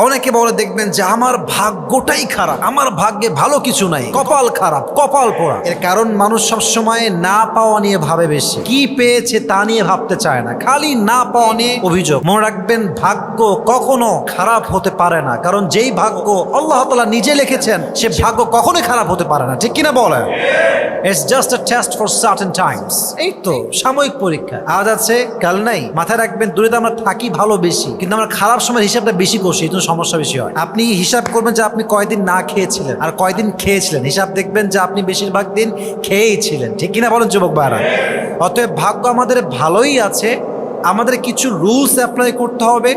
অনেকে বলে দেখবেন যে আমার ভাগ্যটাই খারাপ, আমার ভাগ্যে ভালো কিছু নাই, কপাল খারাপ, কপাল পোড়া। এর কারণ মানুষ সবসময় না পাওয়া নিয়ে ভাবে বেশি, কি পেয়েছে তা নিয়ে ভাবতে চায় না, খালি না পাওয়া নিয়ে অভিযোগ। মনে রাখবেন ভাগ্য কখনো খারাপ হতে পারে না, কারণ যেই ভাগ্য আল্লাহ তাআলা নিজে লিখেছেন সে ভাগ্য কখনোই খারাপ হতে পারে না। ঠিক কিনা বলেন? It's just a test for certain Times. এই তো সাময়িক পরীক্ষা, আজ আছে কাল নাই। মাথায় রাখবেন দুনিয়াতে আমরা থাকি ভালো বেশি, কিন্তু আমরা খারাপ সময় হিসাবটা বেশি করছি, এই জন্য সমস্যা বেশি হয়। আপনি হিসাব করবেন যে আপনি কয়দিন না খেয়েছিলেন আর কয়দিন খেয়েছিলেন, হিসাব দেখবেন যে আপনি বেশিরভাগ দিন খেয়েই ছিলেন। ঠিক কিনা বলেন যুবক ভাইরা? অতএব ভাগ্য আমাদের ভালোই আছে, আমাদের কিছু রুলস অ্যাপ্লাই করতে হবে,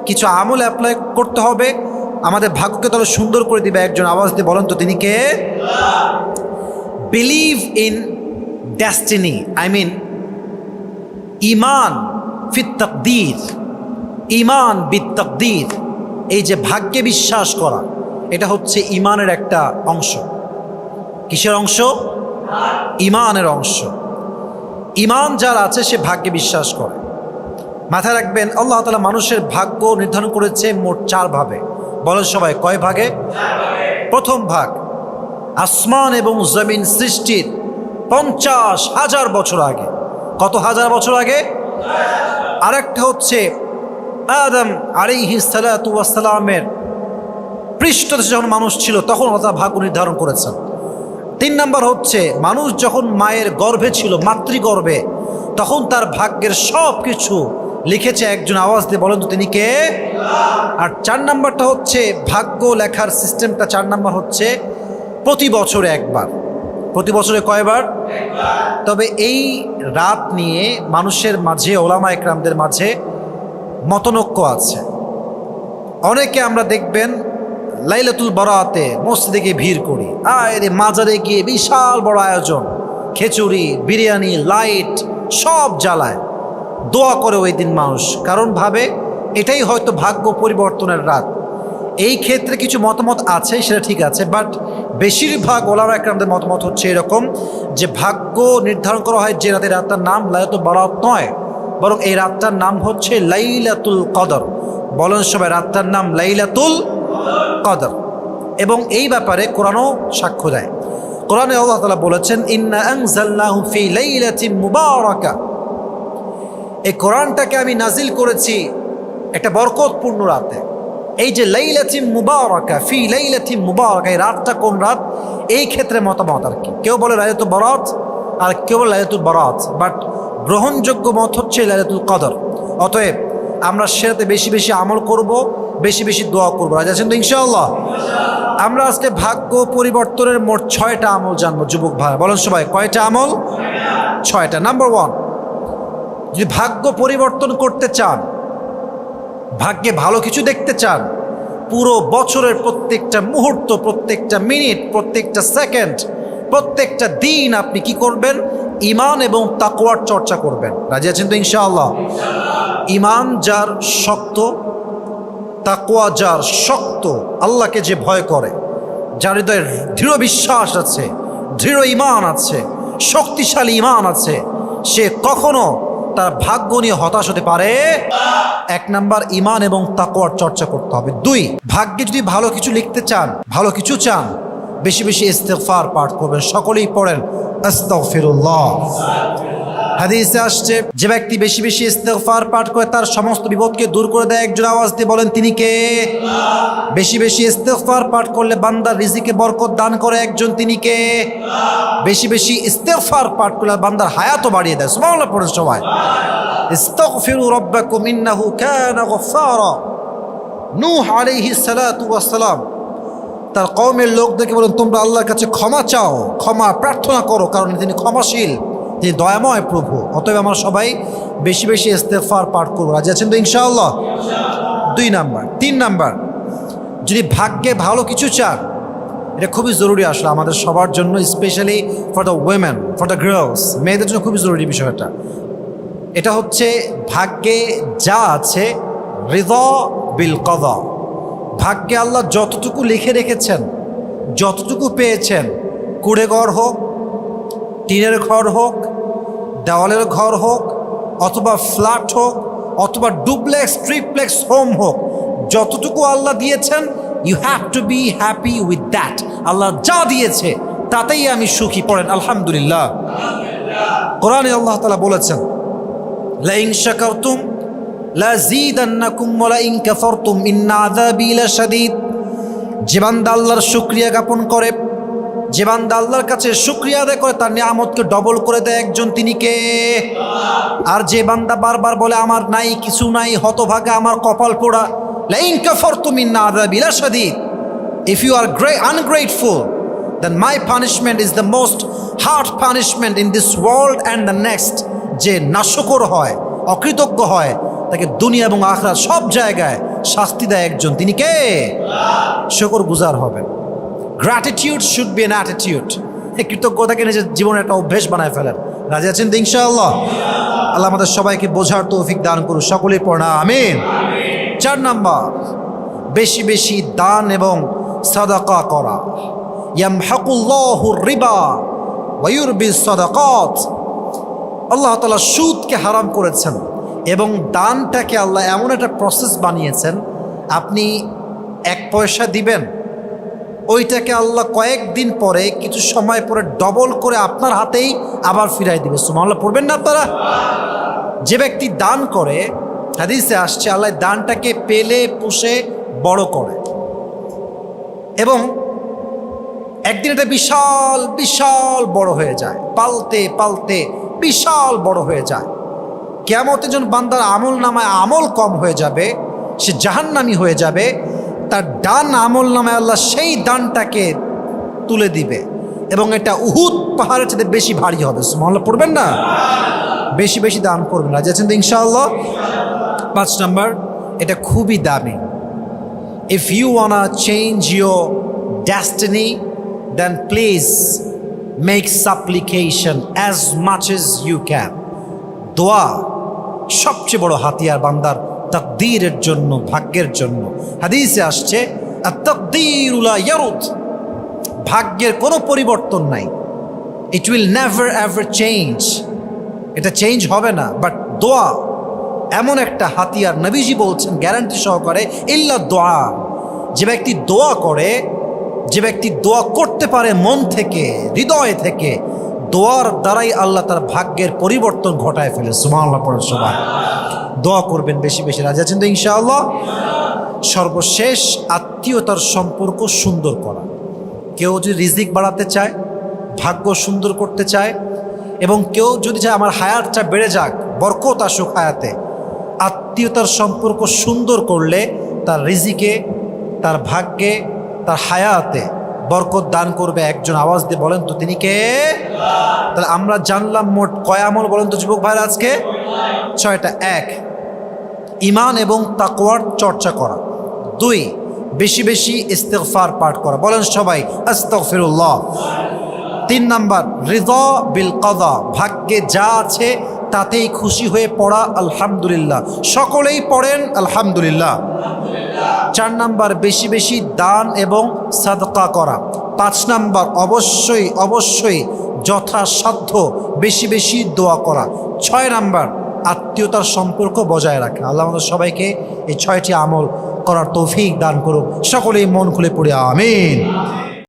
কিছু আমল অ্যাপ্লাই করতে হবে, আমাদের ভাগ্যকে তাহলে সুন্দর করে দিবে একজন। আওয়াজ দিয়ে বলেন তো তিনি কে? Believe in destiny, I mean ইমান ফিত তাকদীর, ইমান বিত তাকদীর। এই যে ভাগ্যে বিশ্বাস করা, এটা হচ্ছে ইমানের একটা অংশ। কিসের অংশ? ইমানের অংশ। ইমান যার আছে সে ভাগ্যে বিশ্বাস করে। মাথায় রাখবেন আল্লাহ তাআলা মানুষের ভাগ্য নির্ধারণ করেছে মোট 4 ভাবে। বলেন সবাই কয় ভাগে? প্রথম ভাগ আসমান এবং জমিন সৃষ্টির 50,000 বছর আগে। কত হাজার বছর আগে? আরেকটা হচ্ছে আদম আলাইহিস সালাতু ওয়াস সালামের পৃষ্ঠদেশে যখন মানুষ ছিল তখন আল্লাহ ভাগ্য নির্ধারণ করেছেন। 3 নম্বর হচ্ছে মানুষ যখন মায়ের গর্ভে ছিল, মাতৃগর্ভে, তখন তার ভাগ্যের সব কিছু লিখেছে একজন। আওয়াজ দিয়ে বলেন তো তিনি কে? আর 4 নম্বরটা হচ্ছে ভাগ্য লেখার সিস্টেমটা। 4 নম্বর হচ্ছে প্রতি বছরে একবার। প্রতি বছরে কয়বার? তবে এই রাত নিয়ে মানুষের মাঝে, ওলামা একরামদের মাঝে মতনৈক্য আছে। অনেকে আমরা দেখবেন লাইলাতুল বারাতে মসজিদে গিয়ে ভিড় করি, মাজারে গিয়ে বিশাল বড় আয়োজন, খিচুড়ি, বিরিয়ানি, লাইট সব জ্বালায়, দোয়া করে ওই দিন মানুষ, কারণ ভাবে এটাই হয়তো ভাগ্য পরিবর্তনের রাত। এই ক্ষেত্রে কিছু মতামত আছে, সেটা ঠিক আছে, বাট বেশিরভাগ ওলামা একরামদের মতামত হচ্ছে এরকম যে ভাগ্য নির্ধারণ করা হয় যে রাতে, রাতটার নাম লাইলাতুল বারাত নয়, বরং এই রাতটার নাম হচ্ছে লাইলাতুল কদর। বলেন সবাই রাতটার নাম লাইলাতুল কদর। এবং এই ব্যাপারে কোরআনও সাক্ষ্য দেয়। কোরআনে আল্লাহ তাআলা বলেছেন ইন্না আনজালনাহু ফি লাইলাতিন মুবারাকা, এই কোরআনটাকে আমি নাজিল করেছি একটা বরকতপূর্ণ রাতে। এই যে লাইলাতুল মুবারাকা, ফি লাইলাতিন মুবারাকা, এই রাতটা কোন রাত? এই ক্ষেত্রে মতামত আর কি, কেউ বলে লাইলাতুল বারাত আর কেউ বলে লাইলাতুল বারাত, বাট গ্রহণযোগ্য মত হচ্ছে লাইলাতুল কদর। অতএব আমরা সেটাতে বেশি বেশি আমল করব, বেশি বেশি দোয়া করবো। রাজি আছেন তো ইনশাআল্লাহ? আমরা আজকে ভাগ্য পরিবর্তনের মোট 6টা আমল জানবো যুবক ভাই। বলেন সবাই কয়টা আমল? 6টা। নাম্বার 1, যদি ভাগ্য পরিবর্তন করতে চান, ভাগ্যে ভালো কিছু দেখতে চান, পুরো বছরের প্রত্যেকটা মুহূর্ত, প্রত্যেকটা মিনিট, প্রত্যেকটা সেকেন্ড, প্রত্যেকটা দিন আপনি কি করবেন? ইমান এবং তাকওয়ার চর্চা করবেন। রাজি আছেন তো ইনশাআল্লাহ? ইমান যার শক্ত, তাকওয়া যার শক্ত, আল্লাহকে যে ভয় করে, যার হৃদয়ে দৃঢ় বিশ্বাস আছে, দৃঢ় ইমান আছে, শক্তিশালী ইমান আছে, সে কখনো তার ভাগ্য নিয়ে হতাশ হতে পারে। 1 নাম্বার ইমান এবং তাকওয়ার চর্চা করতে হবে। 2, ভাগ্যে যদি ভালো কিছু লিখতে চান, ভালো কিছু চান, বেশি বেশি ইস্তেগফার পাঠ করবেন। সকলেই পড়েন আস্তাগফিরুল্লাহ। হাদিসে আসছে যে ব্যক্তি বেশি বেশি ইস্তেগফার পাঠ করে তার সমস্ত বিপদকে দূর করে দেয়। একজন আওয়াজ দিয়ে বলেন তিনি কে? বেশি বেশি ইস্তেগফার পাঠ করলে বান্দার রিজিকে বরকত দান করে একজন, তিনি কে? বেশি বেশি ইস্তেগফার পাঠ করলে বান্দার হায়াতও বাড়িয়ে দেয়। সুবহানাল্লাহ পড়েন সবাই। ইস্তাগফিরু রাব্বাকুম ইন্নাহু কানা গফফারা। নূহ আলাইহিস সালাতু ওয়াস সালাম তার কওমের লোকদেরকে বলেন তোমরা আল্লাহর কাছে ক্ষমা চাও, ক্ষমা প্রার্থনা করো, কারণ তিনি ক্ষমাশীল, তিনি দয়াময় প্রভু। অতএব আমরা সবাই বেশি বেশি ইস্তেগফার পাঠ করবো। রাজি আছেন তো ইনশাআল্লাহ? 2 নাম্বার। 3 নাম্বার, যদি ভাগ্যে ভালো কিছু চান, এটা খুবই জরুরি আসলে আমাদের সবার জন্য, specially for the women, for the girls, মেয়েদের জন্য খুবই জরুরি বিষয়টা। এটা হচ্ছে ভাগ্যে যা আছে রিদা বিল কদা, ভাগ্যে আল্লাহ যতটুকু লিখে রেখেছেন, যতটুকু পেয়েছেন, কুড়ে ঘর হোক, টিনের ঘর হোক, দেওয়ালের ঘর হোক, অথবা ফ্ল্যাট হোক, অথবা ডুপ্লেক্স ট্রিপ্লেক্স হোম হোক, যতটুকু আল্লাহ দিয়েছেন you have to be happy with that. আল্লাহ যা দিয়েছে তাতেই আমি সুখী। পড়েন আলহামদুলিল্লাহ। কোরআনে আল্লাহ তাআলা বলেছেন লাইন শাকারতুম লাযীদান্নাকুম ওয়া লাইন কাফারতুম ইন্না আযাবি লাশাদীদ। যে বান্দা আল্লাহর শুকরিয়া জ্ঞাপন করে, যে বান্দা আল্লাহর কাছে শুকরিয়া আদায় করে, তার নিয়ামতকে ডবল করে দেয় একজন, তিনি কে? আর যে বান্দা বারবার বলে আমার নাই, কিছু নাই, হতভাগা, আমার কপাল পোড়া, লাইন কাফারতুম ইন্না আযাবি লাশাদীদ। If you are ungrateful, then my punishment is the most hard punishment in this world and the next. যে নাশকর হয়, অকৃতজ্ঞ হয়, তাকে দুনিয়া এবং আখিরাত সব জায়গায় শাস্তি দেয় একজন, তিনি কে? শুকর গুজার হবেন। Gratitude should be an attitude. কৃতজ্ঞতাকে নিজের জীবনের একটা অভ্যেস বানায় ফেলেন। রাজি আছেন তো ইনশাআল্লাহ? আল্লাহ আমাদের সবাইকে বোঝার তৌফিক দান করুন, সকলেই পড়া আমিন। 4 নাম্বার, বেশি বেশি দান এবং সাদাকা করা। ইয়ামহাকুল্লাহু রিবা ওয়া ইউরবিস সাদাকাত। আল্লাহ তাআলা সুদকে হারাম করেছেন এবং দানটাকে আল্লাহ এমন একটা প্রসেস বানিয়েছেন, আপনি 1 পয়সা দিবেন, ওইটাকে আল্লাহ কয়েকদিন পরে, কিছু সময় পরে ডবল করে আপনার হাতেই আবার ফিরাই দিবে। সুবহানাল্লাহ পড়বেন না আপনারা? যে ব্যক্তি দান করে, হাদিসে আসছে আল্লাহ দানটাকে পেলে পুষে বড় করে এবং একদিন এটা বিশাল বিশাল বড় হয়ে যায়, পালতে পালতে বিশাল বড় হয়ে যায়। কিয়ামতে যখন বান্দার আমল নামায় আমল কম হয়ে যাবে, সে জাহান্নামী হয়ে যাবে, তার ডান আমল নামায় আল্লাহ সেই দানটাকে তুলে দিবে এবং এটা উহুদ পাহাড়ের চেয়ে বেশি ভারী হবে। সুবহানাল্লাহ পড়বেন না? বেশি বেশি দান করবেন। রাজি আছেন তো ইনশাআল্লাহ? 5 নাম্বার, এটা খুবই দামি। If you wanna change your destiny, then please make supplication as much as you can. দোয়া সবচেয়ে বড় হাতিয়ার বান্দার তাকদীরের জন্য, ভাগ্যের জন্য। হাদিসে আসছে আত-তাকদীরু লা ইয়ারুদ, ভাগ্যের কোনো পরিবর্তন নাই। It will never ever change, এটা চেঞ্জ হবে না। বাট দোয়া এমন একটা হাতিয়ার, নবীজি বলছেন গ্যারান্টি সহকারে, ইল্লা দোয়া। যে ব্যক্তি দোয়া করে, যে ব্যক্তি দোয়া করতে পারে মন থেকে, হৃদয় থেকে, দোয়ার দ্বারাই আল্লাহ তার ভাগ্যের পরিবর্তন ঘটায় ফেলে। সুবহানাল্লাহ পড়েন সবাই। দোয়া করবেন বেশি বেশি। রাজি আছেন তো ইনশাআল্লাহ? সর্বশেষ, আত্মীয়তার সম্পর্ক সুন্দর করা। কেউ যদি রিজিক বাড়াতে চায়, ভাগ্য সুন্দর করতে চায়, এবং কেউ যদি চায় আমার হায়াতটা বেড়ে যাক, বরকত আসুক হায়াতে, আত্মীয়তার সম্পর্ক সুন্দর করলে তার রিজিকে, তার ভাগ্যে, তার হায়াতে বরকত দান করবে একজন। আওয়াজ দিয়ে বলেন তো তিনি কে? তাহলে আমরা জানলাম মোট কয় আমল বলেন তো যুবক ভাইরা আজকে? 6টা। 1, ঈমান এবং তাকওয়ার চর্চা করা। 2, বেশি বেশি ইস্তিগফার পাঠ করা। বলেন সবাই আস্তাগফিরুল্লাহ। 3 নাম্বার, রিদা বিল কাদা, ভাগ্যে যা আছে তাতেই খুশি হয়ে পড়া আলহামদুলিল্লাহ। সকলেই পড়েন আলহামদুলিল্লাহ। 4 নাম্বার, বেশি বেশি দান এবং সাদকা করা। 5 নাম্বার, অবশ্যই অবশ্যই যথাসাধ্য বেশি বেশি দোয়া করা। 6 নাম্বার, আত্মীয়তার সম্পর্ক বজায় রাখা। আল্লাহ আমাদের সবাইকে এই 6টি আমল করার তৌফিক দান করুক। সকলেই মন খুলে পড়ে আমিন।